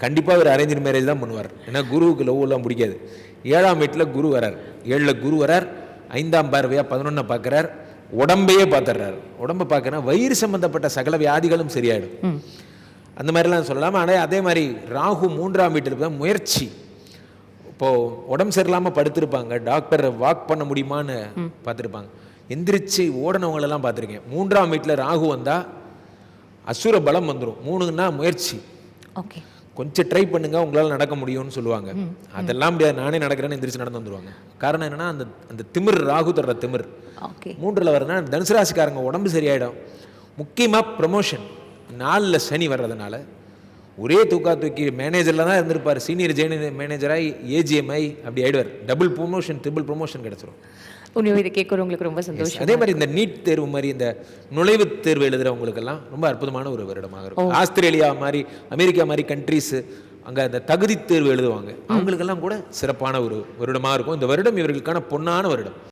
கண்டிப்பாக ஒரு arrange marriage தான் பண்ணுவார். ஏன்னா குருவுக்கு லவ் எல்லாம் பிடிக்காது. 7ஆம் வீட்டில் குரு வரார், 7ல் குரு வரார், 5ஆம் பார்வையாக 11 பார்க்குறார், உடம்பையே பார்த்துடுறாரு. உடம்பை பார்க்கறா வயிறு சம்பந்தப்பட்ட சகல வியாதிகளும் சரியாயிடும். அந்த மாதிரிலாம் சொல்லலாம். ஆனால் அதே மாதிரி ராகு 3ஆம் வீட்டில் தான் முயற்சி. இப்போது உடம்பு சரியில்லாமல் படுத்திருப்பாங்க, டாக்டர் வாக் பண்ண முடியுமான்னு பார்த்துருப்பாங்க, எந்திரிச்சு ஓடனவங்களெல்லாம் பார்த்துருக்கேன். 3ஆம் வீட்டில் ராகு வந்தால் அசுர பலம் வந்துடும். 3ன்னா முயற்சி. ஓகே, கொஞ்சம் ட்ரை பண்ணுங்க, உங்களால் நடக்க முடியும்னு சொல்லுவாங்க. அதெல்லாம் முடியாது, நானே நடக்கிறேன்னு எந்திரிச்சு நடந்து வந்துடுவாங்க. காரணம் என்னன்னா அந்த அந்த திமிர், ராகு தர்ற திமிர். 3ல் வரதுனா தனுசு ராசிக்காரங்க உடம்பு சரியாயிடும். முக்கியமாக ப்ரமோஷன். 4ல் சனி வர்றதுனால ஒரே தூக்கி மேனேஜரில் தான் இருந்திருப்பார், சீனியர் மேனேஜராக ஏஜிஎம்ஐ அப்படி ஆயிடுவார். டபுள் ப்ரொமோஷன், ட்ரிபிள் ப்ரொமோஷன் கிடச்சிரும். உண்மையாக இதை கேட்குறவங்களுக்கு ரொம்ப சந்தோஷம். அதே மாதிரி இந்த நீட் தேர்வு மாதிரி இந்த நுழைவுத் தேர்வு எழுதுறவங்களுக்கெல்லாம் ரொம்ப அற்புதமான ஒரு வருடமாக இருக்கும். ஆஸ்திரேலியா மாதிரி, அமெரிக்கா மாதிரி கண்ட்ரீஸ் அங்கே அந்த தகுதி தேர்வு எழுதுவாங்க, அவங்களுக்கெல்லாம் கூட சிறப்பான ஒரு வருடமாக இருக்கும். இந்த வருடம் இவர்களுக்கான பொன்னான வருடம்.